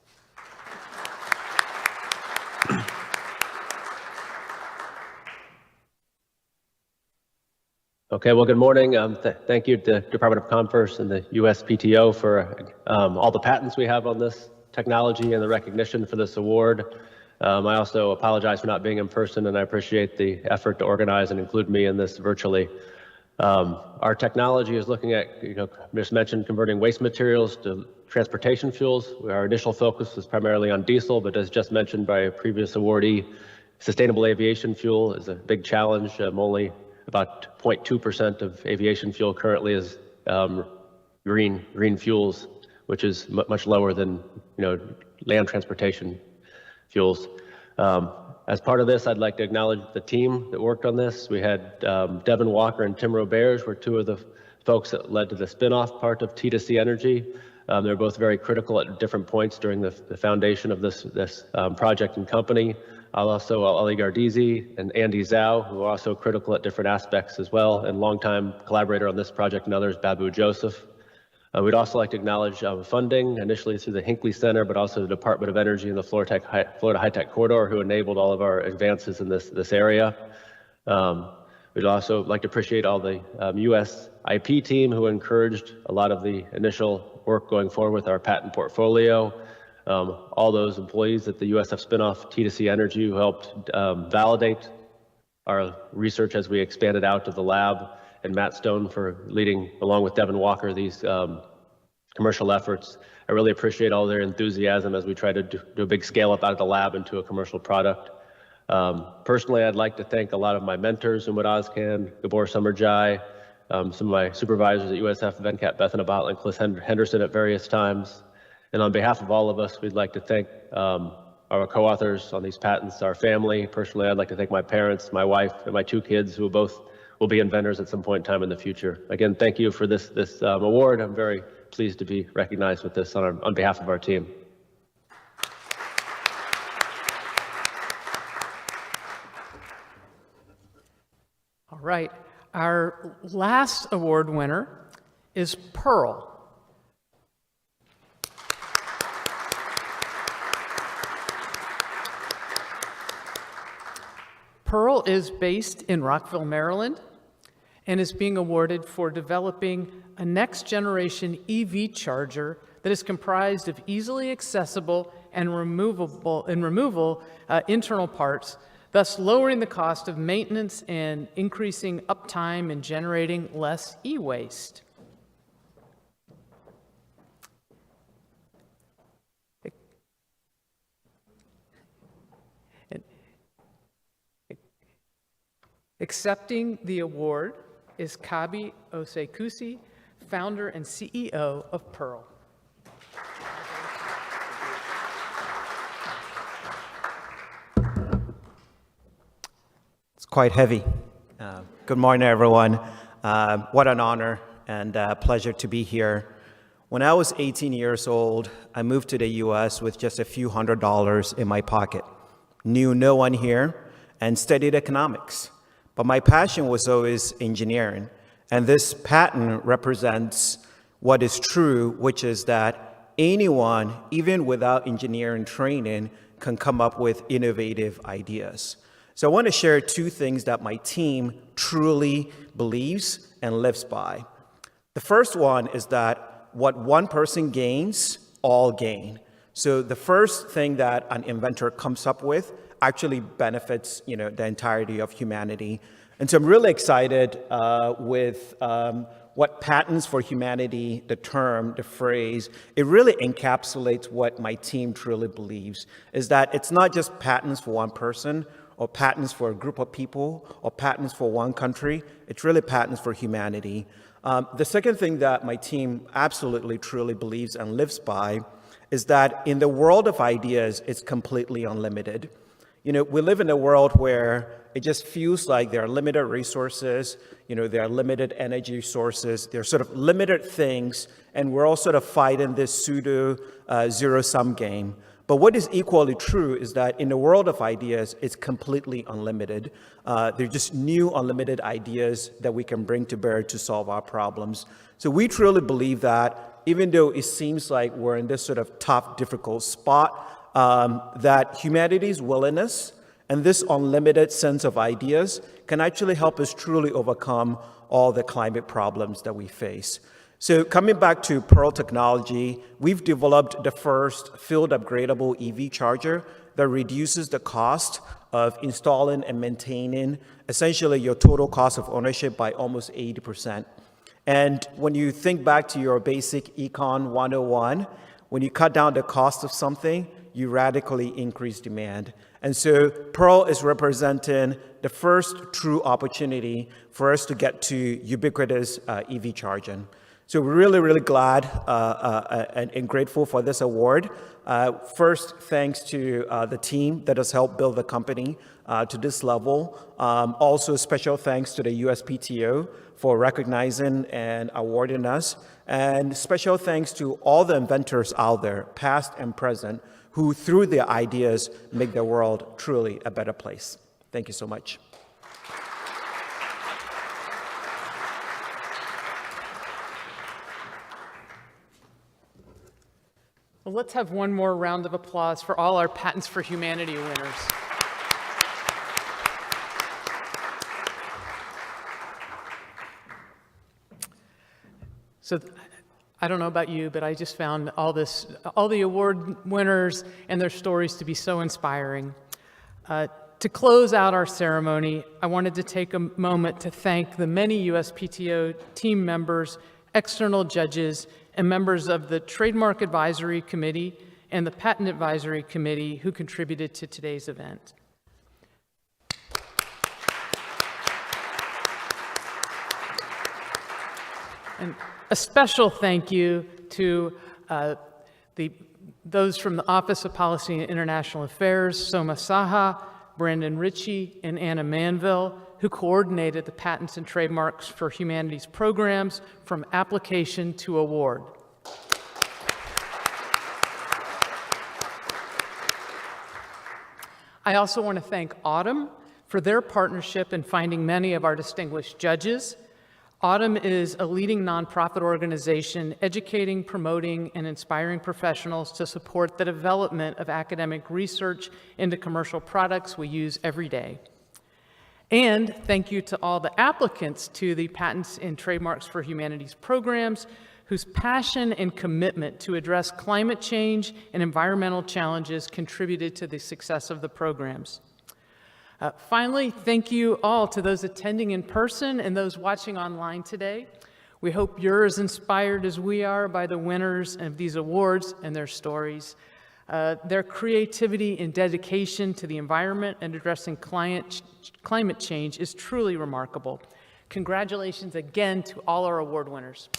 Okay, well, good morning. Thank you to the Department of Commerce and the USPTO for all the patents we have on this technology and the recognition for this award. I also apologize for not being in person, and I appreciate the effort to organize and include me in this virtually. Our technology is looking at, just mentioned, converting waste materials to transportation fuels. Our initial focus was primarily on diesel, but as just mentioned by a previous awardee, sustainable aviation fuel is a big challenge. Only about 0.2% of aviation fuel currently is green fuels, which is much lower than land transportation fuels. As part of this, I'd like to acknowledge the team that worked on this. We had Devin Walker and Tim Roberts were 2 of the folks that led to the spin-off part of T2C Energy. They're both very critical at different points during the foundation of this project and company. Also, Ali Gardizi and Andy Zhao, who are also critical at different aspects as well, and longtime collaborator on this project and others, Babu Joseph. We'd also like to acknowledge funding, initially through the Hinckley Center, but also the Department of Energy and the Florida High-Tech Corridor, who enabled all of our advances in this area. We'd also like to appreciate all the US IP team who encouraged a lot of the initial work going forward with our patent portfolio. All those employees at the USF spinoff T2C Energy who helped validate our research as we expanded out to the lab, and Matt Stone for leading, along with Devin Walker, these commercial efforts. I really appreciate all their enthusiasm as we try to do a big scale up out of the lab into a commercial product. Personally, I'd like to thank a lot of my mentors, Umut Ozkan, Gabor Samarjai, some of my supervisors at USF, Venkat Bethanabal and Cliff Henderson at various times. And on behalf of all of us, we'd like to thank our co-authors on these patents, our family. Personally, I'd like to thank my parents, my wife, and my 2 kids who both will be inventors at some point in time in the future. Again, thank you for this award. I'm very pleased to be recognized with this on behalf of our team. All right, our last award winner is Pearl. Pearl is based in Rockville, Maryland, and is being awarded for developing a next-generation EV charger that is comprised of easily accessible and removable internal parts, thus lowering the cost of maintenance and increasing uptime and generating less e-waste. Accepting the award is Kabi Osekusi, founder and CEO of Pearl. It's quite heavy. Good morning, everyone. What an honor and pleasure to be here. When I was 18 years old, I moved to the US with just a few $100s in my pocket. Knew no one here and studied economics. But my passion was always engineering. And this patent represents what is true, which is that anyone, even without engineering training, can come up with innovative ideas. So I want to share 2 things that my team truly believes and lives by. The first one is that what one person gains, all gain. So the first thing that an inventor comes up with actually benefits, the entirety of humanity. And so I'm really excited with what Patents for Humanity, the term, the phrase, it really encapsulates what my team truly believes, is that it's not just patents for one person, or patents for a group of people, or patents for one country. It's really patents for humanity. The second thing that my team absolutely, truly believes and lives by is that in the world of ideas, it's completely unlimited. We live in a world where it just feels like there are limited resources, there are limited energy sources, there are sort of limited things, and we're all sort of fighting this pseudo zero-sum game. But what is equally true is that in the world of ideas, it's completely unlimited. They're just new unlimited ideas that we can bring to bear to solve our problems. So we truly believe that even though it seems like we're in this sort of tough, difficult spot, that humanity's willingness and this unlimited sense of ideas can actually help us truly overcome all the climate problems that we face. So coming back to Pearl technology, we've developed the first field upgradable EV charger that reduces the cost of installing and maintaining essentially your total cost of ownership by almost 80%. And when you think back to your basic Econ 101, when you cut down the cost of something, you radically increase demand. And so Pearl is representing the first true opportunity for us to get to ubiquitous EV charging. So we're really, really glad and grateful for this award. First, thanks to the team that has helped build the company to this level. Also, special thanks to the USPTO for recognizing and awarding us. And special thanks to all the inventors out there, past and present, who through their ideas make the world truly a better place. Thank you so much. Well, let's have one more round of applause for all our Patents for Humanity winners. So I don't know about you, but I just found all the award winners and their stories to be so inspiring. To close out our ceremony, I wanted to take a moment to thank the many USPTO team members, external judges, and members of the Trademark Advisory Committee and the Patent Advisory Committee who contributed to today's event. And a special thank you to those from the Office of Policy and International Affairs, Soma Saha, Brandon Ritchie, and Anna Manville, who coordinated the Patents and Trademarks for Humanities programs from application to award. I also want to thank Autumn for their partnership in finding many of our distinguished judges. Autumn is a leading nonprofit organization educating, promoting, and inspiring professionals to support the development of academic research into commercial products we use every day. And thank you to all the applicants to the Patents and Trademarks for Humanities programs whose passion and commitment to address climate change and environmental challenges contributed to the success of the programs. Finally, thank you all to those attending in person and those watching online today. We hope you're as inspired as we are by the winners of these awards and their stories. Their creativity and dedication to the environment and addressing climate change is truly remarkable. Congratulations again to all our award winners.